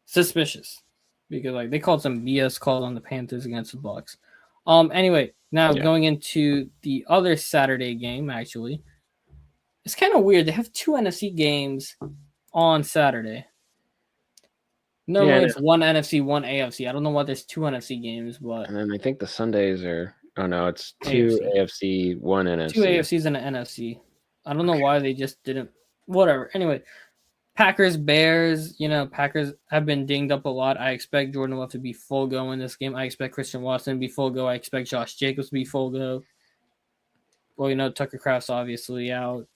suspicious. Because like they called some BS calls on the Panthers against the Bucs. Anyway, now going into the other Saturday game, actually. It's kind of weird. They have 2 NFC games on Saturday. Normally it's one NFC, one AFC. I don't know why there's 2 NFC games, but... And then I think the Sundays are... Oh, no, it's 2 AFC, 1 NFC. 2 AFCs and an NFC. I don't know why they just didn't... Whatever. Anyway, Packers, Bears. Packers have been dinged up a lot. I expect Jordan Love to be full go in this game. I expect Christian Watson to be full go. I expect Josh Jacobs to be full go. Well, Tucker Kraft's obviously out.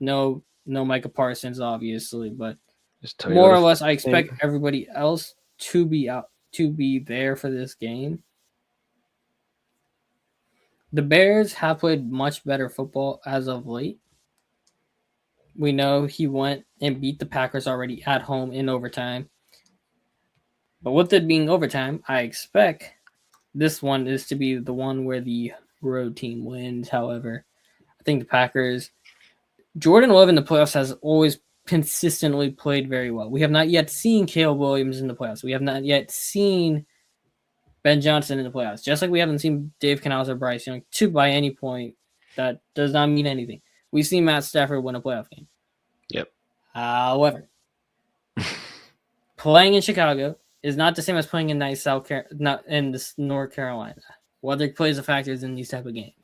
No Micah Parsons, obviously, but more or less, I expect everybody else to be out, to be there for this game. The Bears have played much better football as of late. We know he went and beat the Packers already at home in overtime. But with it being overtime, I expect this one is to be the one where the road team wins. However, I think the Packers... Jordan Love in the playoffs has always consistently played very well. We have not yet seen Caleb Williams in the playoffs. We have not yet seen Ben Johnson in the playoffs. Just like we haven't seen Dave Canales or Bryce Young by any point. That does not mean anything. We've seen Matt Stafford win a playoff game. Yep. However, playing in Chicago is not the same as playing in North Carolina. Weather plays a factor in these type of games.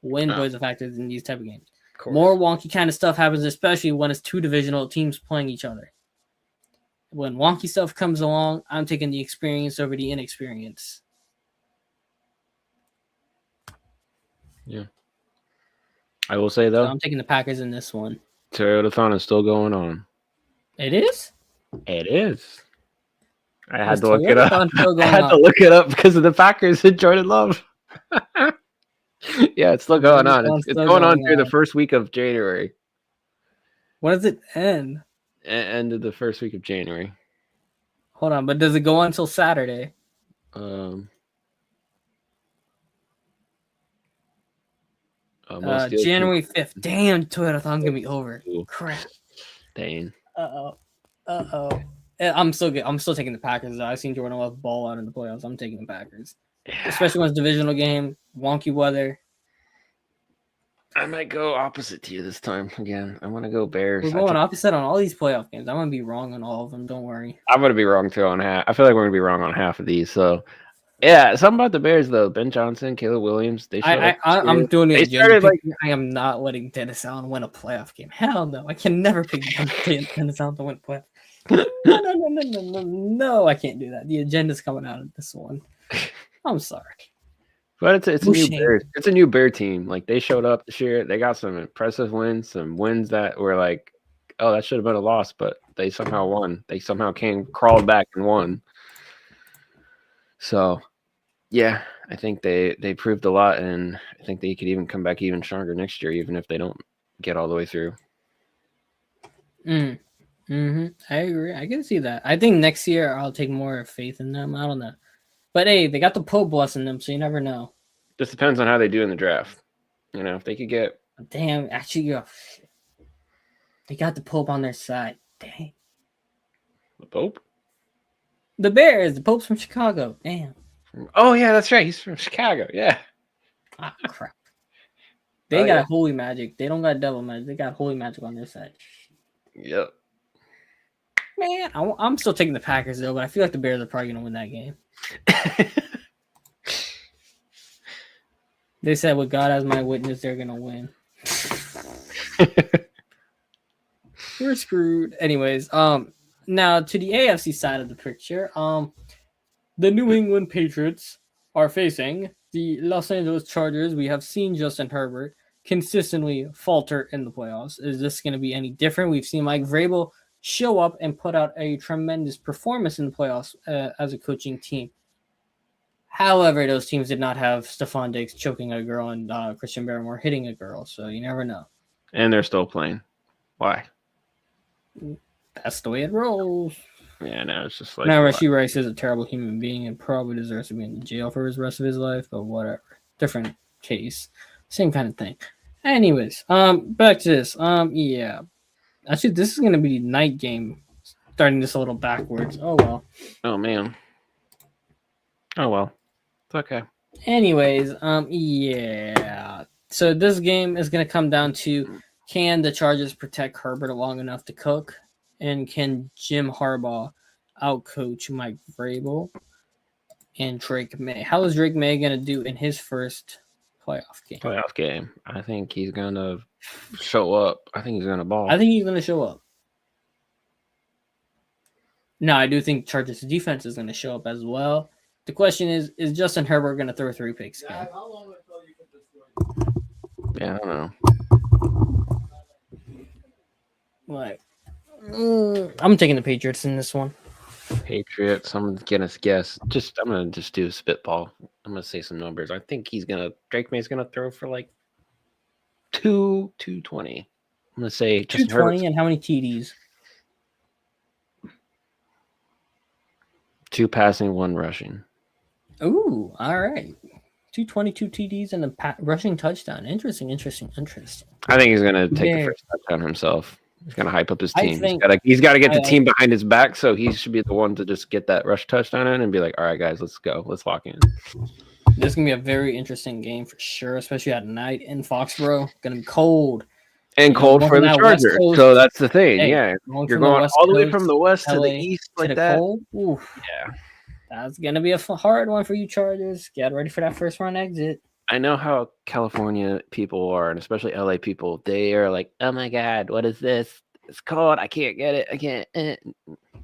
Wind plays a factor in these type of games. More wonky kind of stuff happens, especially when it's 2 divisional teams playing each other. When wonky stuff comes along, I'm taking the experience over the inexperience. Yeah. I will say, though, so I'm taking the Packers in this one. Toyota-thon is still going on. It is? It is. I had to look it up. I had to look it up because of the Packers and Jordan Love. Yeah, it's still going on. It's going on through the first week of January. When does it end? End of the first week of January. Hold on, but does it go on until Saturday? January 5th. Damn, Toyota-thon's gonna be over. Ooh. Crap. Dang. Uh-oh. I'm still good. I'm still taking the Packers. I've seen Jordan Love ball out in the playoffs. I'm taking the Packers. Yeah. Especially when it's a divisional game, wonky weather. I might go opposite to you this time again. I want to go Bears. We're going opposite on all these playoff games. I'm going to be wrong on all of them. Don't worry. I'm going to be wrong too on half. I feel like we're going to be wrong on half of these. So, yeah, something about the Bears though. Ben Johnson, Caleb Williams. I'm doing it again. I am not letting Dennis Allen win a playoff game. Hell no. I can never pick Dennis Allen to win a playoff. No, I can't do that. The agenda's coming out of this one. I'm sorry. But it's a new Bears. It's a new Bear team. Like they showed up this year. They got some impressive wins, some wins that were like, oh, that should have been a loss, but they somehow won. They somehow crawled back and won. So, yeah, I think they proved a lot, and I think they could even come back even stronger next year, even if they don't get all the way through. I agree. I can see that. I think next year I'll take more faith in them. I don't know. But hey, they got the Pope blessing them, so you never know. Just depends on how they do in the draft. You know, if they could get. Damn, actually, they got the Pope on their side. Dang. The Pope? The Bears. The Pope's from Chicago. Damn. Oh, yeah, that's right. He's from Chicago. Yeah. Ah, crap. They got holy magic. They don't got devil magic. They got holy magic on their side. Yep. Man, I'm still taking the Packers, though, but I feel like the Bears are probably going to win that game. They said, with God as my witness, they're going to win. We're screwed. Anyways, now to the AFC side of the picture, the New England Patriots are facing the Los Angeles Chargers. We have seen Justin Herbert consistently falter in the playoffs. Is this going to be any different? We've seen Mike Vrabel show up and put out a tremendous performance in the playoffs as a coaching team. However, those teams did not have Stephon Diggs choking a girl and Christian Barrymore hitting a girl, so you never know. And they're still playing. Why? That's the way it rolls. Yeah, no, it's just like... Now, Rashee Rice is a terrible human being and probably deserves to be in jail for the rest of his life, but whatever. Different case. Same kind of thing. Anyways, back to this. Yeah. Actually, this is going to be the night game. Starting this a little backwards. Oh, well. Oh, man. Oh, well. It's okay. Anyways, yeah. So this game is going to come down to, can the Chargers protect Herbert long enough to cook? And can Jim Harbaugh outcoach Mike Vrabel and Drake May? How is Drake May going to do in his first playoff game? I think he's going to show up. I think he's going to ball. I think he's going to show up. No, I do think Chargers defense is going to show up as well. The question is Justin Herbert going to throw 3 picks again? Yeah, I don't know. Like, I'm taking the Patriots in this one. Patriots. I'm gonna guess. I'm gonna just do a spitball. I'm gonna say some numbers. I think Drake May's gonna throw for like 220. I'm gonna say 220 and how many TDs? 2 passing, 1 rushing. Ooh, all right. 222 TDs and a rushing touchdown. Interesting. I think he's gonna take the first touchdown himself. He's gonna hype up his team. He's got to get the team behind his back, so he should be the one to just get that rush touchdown in and be like, "All right, guys, let's go. Let's lock in." This is gonna be a very interesting game for sure, especially at night in Foxborough. Gonna be cold. And cold for the Chargers. So that's the thing. Hey, yeah, you're going all the way from the west to the east like that. Cold. Yeah, that's gonna be a hard one for you Chargers. Get ready for that first round exit. I know how California people are, and especially LA people. They are like, "Oh my God, what is this? It's cold. I can't get it. I can't."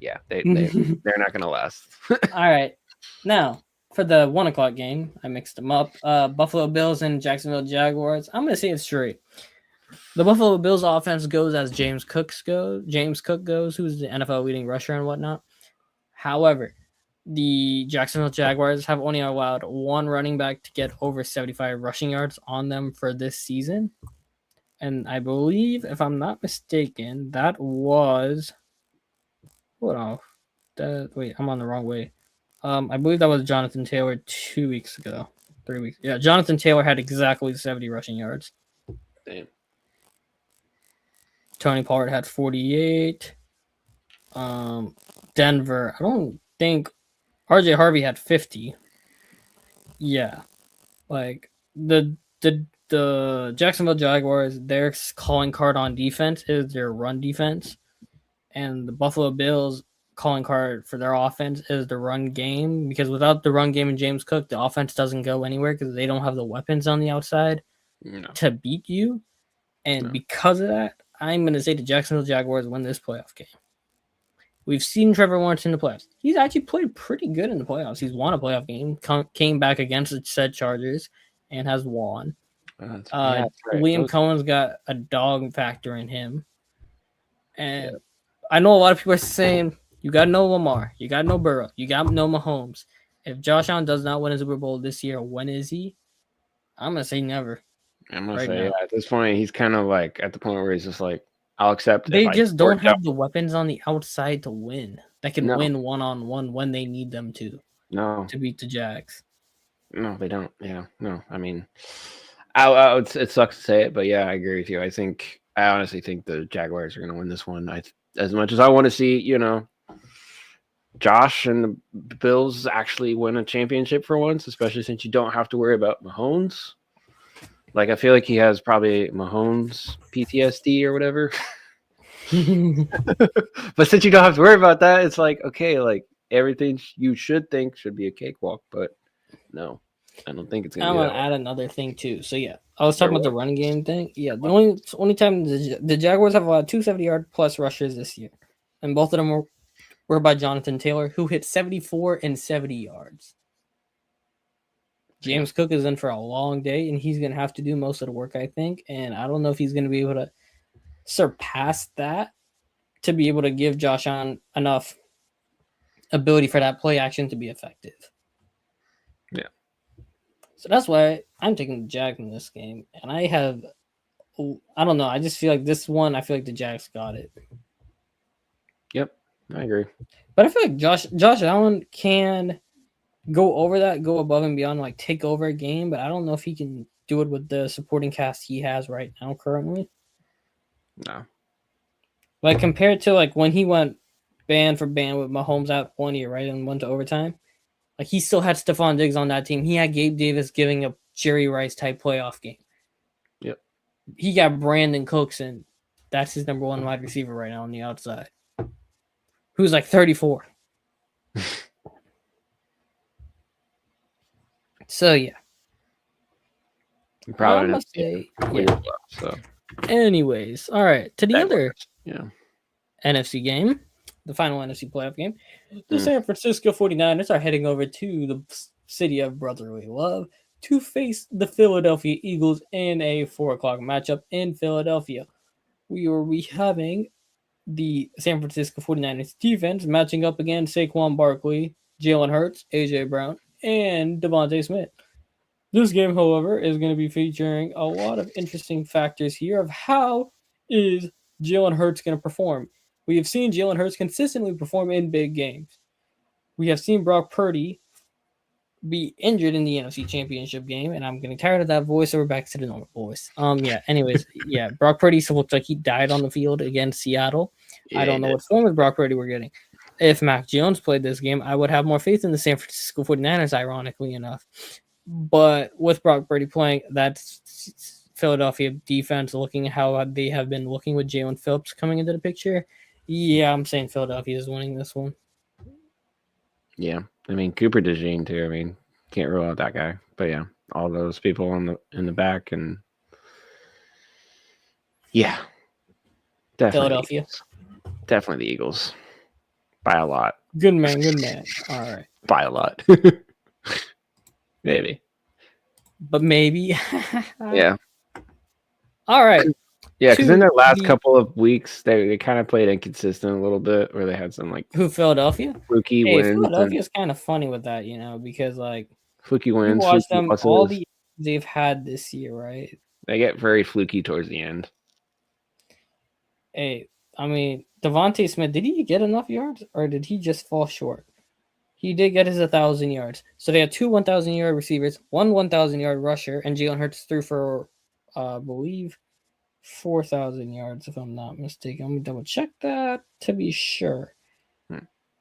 Yeah, they're not gonna last. All right, now for the 1 o'clock game, I mixed them up. Buffalo Bills and Jacksonville Jaguars. I'm gonna say it straight. The Buffalo Bills offense goes as James Cook goes, who's the NFL leading rusher and whatnot. However, the Jacksonville Jaguars have only allowed 1 running back to get over 75 rushing yards on them for this season. And I believe, if I'm not mistaken, that was... Hold on. Wait, I'm on the wrong way. I believe that was Jonathan Taylor 2 weeks ago. 3 weeks. Yeah, Jonathan Taylor had exactly 70 rushing yards. Damn. Tony Pollard had 48. Denver, I don't think... RJ Harvey had 50. Yeah. Like, the Jacksonville Jaguars, their calling card on defense is their run defense. And the Buffalo Bills calling card for their offense is the run game. Because without the run game and James Cook, the offense doesn't go anywhere because they don't have the weapons on the outside to beat you. And because of that, I'm going to say the Jacksonville Jaguars win this playoff game. We've seen Trevor Lawrence in the playoffs. He's actually played pretty good in the playoffs. He's won a playoff game, came back against the said Chargers, and has won. That's right. Liam Cohen's got a dog factor in him. And I know a lot of people are saying, you got no Lamar, you got no Burrow, you got no Mahomes. If Josh Allen does not win a Super Bowl this year, when is he? I'm going to say never. I'm going to say, at this point, he's kind of like at the point where he's just like, I'll accept. They just don't have the weapons on the outside to win. That can win one-on-one when they need them to. No. To beat the Jags. No, they don't. Yeah, no. I mean, it sucks to say it, but yeah, I agree with you. I honestly think the Jaguars are going to win this one. As much as I want to see, Josh and the Bills actually win a championship for once, especially since you don't have to worry about Mahomes. Like, I feel like he has probably Mahomes PTSD or whatever. But since you don't have to worry about that, it's like, okay, like everything you should think should be a cakewalk, but no, I don't think it's going to be that way. I'm going to add another thing too. So yeah, I was talking about the running game thing. Yeah, the only time the Jaguars have 270-yard plus rushers this year, and both of them were by Jonathan Taylor, who hit 74 and 70 yards. James Cook is in for a long day, and he's going to have to do most of the work, I think. And I don't know if he's going to be able to surpass that to be able to give Josh Allen enough ability for that play action to be effective. Yeah. So that's why I'm taking the Jags in this game. And I don't know. I just feel like this one, I feel like the Jags got it. Yep, I agree. But I feel like Josh Allen can go above and beyond, like take over a game, but I don't know if he can do it with the supporting cast he has right now currently. No. Like compared to like when he went band for band with Mahomes out 1 year, right, and went to overtime, like he still had Stephon Diggs on that team. He had Gabe Davis giving a Jerry Rice type playoff game. Yep. He got Brandon Cooks, and that's his number one wide receiver right now on the outside, who's like 34. So yeah. Probably must say, yeah. So. Anyways, all right, to the other NFC game, the final NFC playoff game. The San Francisco 49ers are heading over to the city of brotherly love to face the Philadelphia Eagles in a 4:00 matchup in Philadelphia. We will be having the San Francisco 49ers defense matching up against Saquon Barkley, Jalen Hurts, A.J. Brown, and Devontae Smith. This game, however, is going to be featuring a lot of interesting factors here of how is Jalen Hurts going to perform. We have seen Jalen Hurts consistently perform in big games. We have seen Brock Purdy be injured in the NFC Championship game, and I'm getting tired of that voice, so we're back to the normal voice. Brock Purdy looks like he died on the field against Seattle. Yeah, I don't know what form of Brock Purdy we're getting. If Mac Jones played this game, I would have more faith in the San Francisco 49ers, ironically enough. But with Brock Purdy playing, that's Philadelphia defense looking at how they have been looking with Jalen Phillips coming into the picture. Yeah, I'm saying Philadelphia is winning this one. Yeah, I mean Cooper DeJean too. I mean, can't rule out that guy. But yeah, all those people in the back, and yeah, definitely Philadelphia. Definitely the Eagles by a lot. Good man. All right, by a lot. Maybe. But maybe. Yeah. All right. Yeah, because in their last couple of weeks, they kind of played inconsistent a little bit, where they had some like Philadelphia fluky wins. Philadelphia's kind of funny with that, because like fluky wins. You watch them all the they've had this year, right? They get very fluky towards the end. Hey, I mean Devontae Smith, did he get enough yards or did he just fall short? He did get his 1,000 yards. So they had two 1,000-yard receivers, one 1,000-yard rusher, and Jalen Hurts threw for, I believe, 4,000 yards, if I'm not mistaken. Let me double check that to be sure.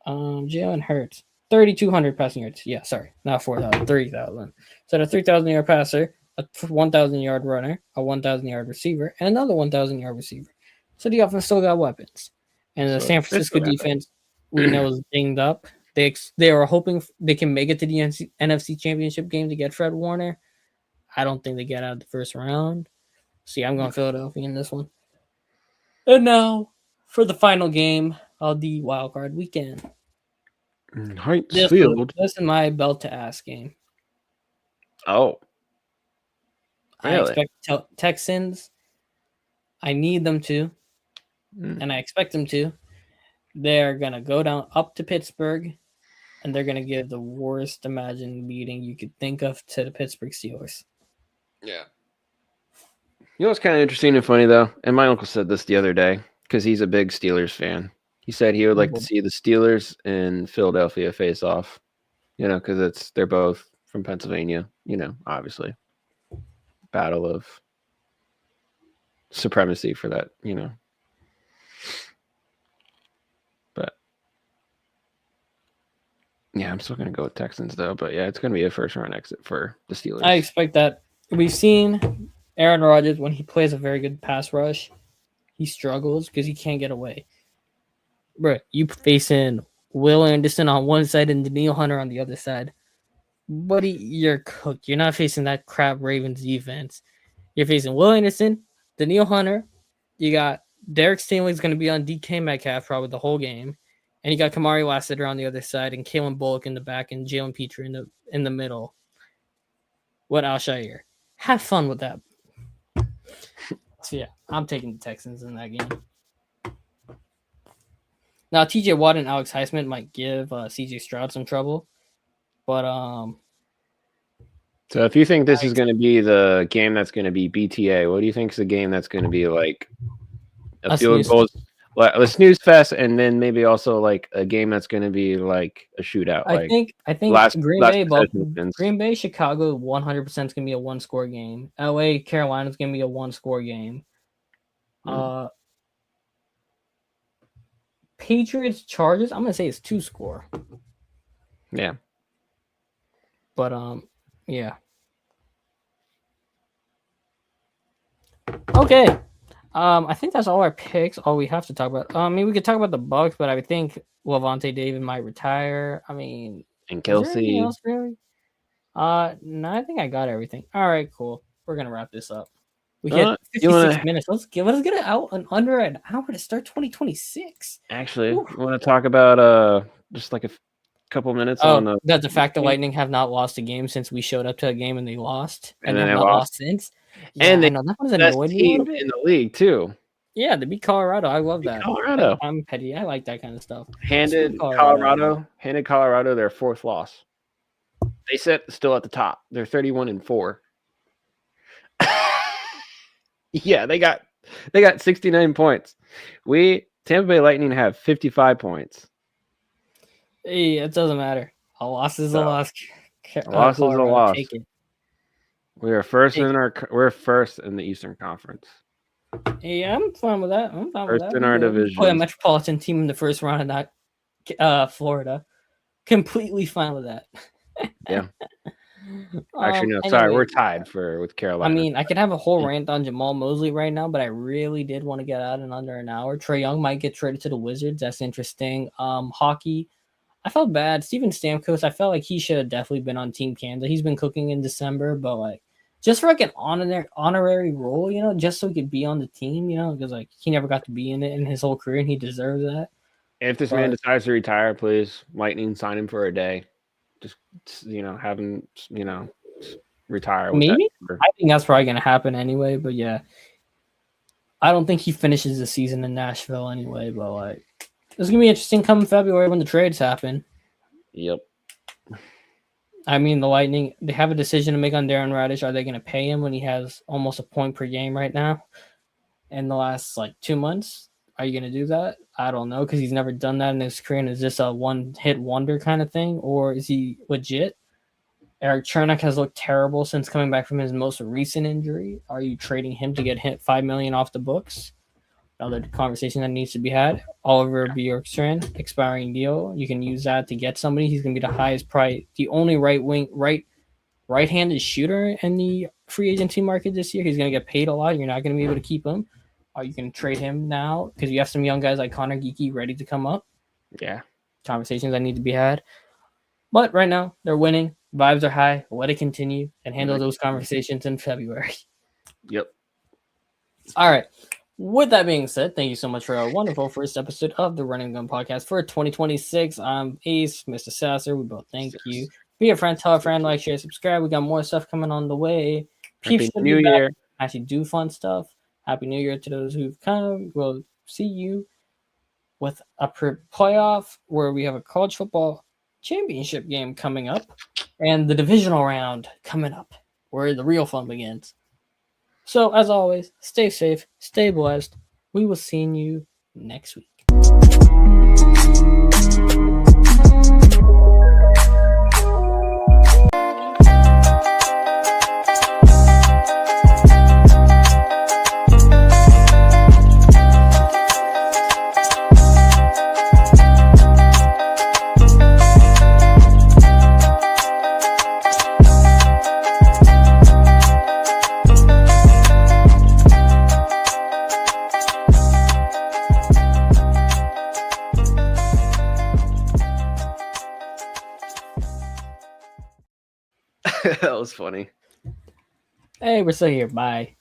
Jalen Hurts, 3,200 passing yards. Yeah, sorry, not 4,000, 3,000. So the 3,000-yard passer, a 1,000-yard runner, a 1,000-yard receiver, and another 1,000-yard receiver. So the offense still got weapons. And the San Francisco defense, we know, is dinged up. They are hoping they can make it to the NFC Championship game to get Fred Warner. I don't think they get out of the first round. See, I'm going Philadelphia in this one. And now for the final game of the wild card weekend. Heights Field. This is my belt to ass game. Oh. Really? I expect Texans. I need them to. And I expect them to. They're going to go down up to Pittsburgh. And they're going to give the worst imagined beating you could think of to the Pittsburgh Steelers. Yeah. You know what's kind of interesting and funny, though? And my uncle said this the other day, because he's a big Steelers fan. He said he would like to see the Steelers and Philadelphia face off, because they're both from Pennsylvania. Obviously, battle of supremacy for that. But yeah, I'm still gonna go with Texans though. But yeah, it's gonna be a first round exit for the Steelers. I expect that. We've seen Aaron Rodgers when he plays a very good pass rush, he struggles because he can't get away. Bro, you facing Will Anderson on one side and Daniil Hunter on the other side. Buddy, you're cooked. You're not facing that crap Ravens defense. You're facing Will Anderson, Daniil Hunter. You got Derek Stingley's going to be on DK Metcalf probably the whole game. And you got Kamari Lassiter on the other side and Kalen Bullock in the back and Jalen Petrie in the middle. What Alshire? Have fun with that. So yeah, I'm taking the Texans in that game. Now TJ Watt and Alex Highsmith might give CJ Stroud some trouble. But so if you think this is going to be the game that's going to be BTA, what do you think is the game that's going to be like a field goal, a snooze fest, and then maybe also like a game that's going to be like a shootout? I think Green Bay, Chicago, 100% is going to be a one-score game. LA, Carolina is going to be a one-score game. Patriots, Chargers, I'm going to say it's 2-score. Yeah. But yeah. Okay. I think that's all our picks. All we have to talk about. I mean, we could talk about the Bucks, but I think Lavonte David might retire. I mean, and Kelsey. Else really? No, I think I got everything. All right, cool. We're gonna wrap this up. We hit 56 minutes. Let's get it out in under an hour to start 2026. Actually, we want to talk about just like a couple minutes on the fact the Lightning have not lost a game since we showed up to a game and they lost, and then have not lost since. Yeah, and I know that was annoyed me a little bit in the league too. Yeah, they beat Colorado. I love that. Colorado. I'm petty. I like that kind of stuff. Handed Colorado their fourth loss. They sit still at the top. They're 31-4. Yeah, they got 69 points. Tampa Bay Lightning have 55 points. Hey, it doesn't matter. A loss is a loss. A loss is a loss. Take it. We're first in the Eastern Conference. Yeah, I'm fine with that. First in our division. Play a Metropolitan team in the first round of that Florida. Completely fine with that. Yeah. Actually, no. Sorry, we're tied with Carolina. I mean, I could have a whole rant on Jamal Mosley right now, but I really did want to get out in under an hour. Trae Young might get traded to the Wizards. That's interesting. Hockey. I felt bad. Steven Stamkos, I felt like he should have definitely been on Team Canada. He's been cooking in December, but like just for like an honorary role, just so he could be on the team, because like he never got to be in it in his whole career and he deserves that. If this man decides to retire, please, Lightning, sign him for a day. Just have him, retire. Maybe I think that's probably gonna happen anyway. But yeah, I don't think he finishes the season in Nashville anyway. But like, it's gonna be interesting come February when the trades happen. Yep. I mean, the Lightning, they have a decision to make on Darren Radish. Are they going to pay him when he has almost a point per game right now in the last 2 months? Are you going to do that? I don't know, because he's never done that in his career. And is this a one-hit wonder kind of thing, or is he legit? Eric Chernak has looked terrible since coming back from his most recent injury. Are you trading him to get hit $5 million off the books? Another conversation that needs to be had. Oliver Bjorkstrand, expiring deal. You can use that to get somebody. He's going to be the highest price, the only right-handed shooter in the free agency market this year. He's going to get paid a lot. You're not going to be able to keep him. Are you going to trade him now? Because you have some young guys like Connor Geeky ready to come up. Yeah. Conversations that need to be had. But right now, they're winning. Vibes are high. Let it continue and handle those conversations in February. Yep. All right. With that being said, thank you so much for a wonderful first episode of the Running Gun Podcast for 2026. I'm Ace, Mr. Sasser. We both thank you. Be a friend, tell a friend, like, share, subscribe. We got more stuff coming on the way. Happy New Year. Actually do fun stuff. Happy New Year to those who've come. We'll see you with a playoff where we have a college football championship game coming up and the divisional round coming up where the real fun begins. So, as always, stay safe, stay blessed. We will see you next week. That was funny. Hey, we're still here. Bye.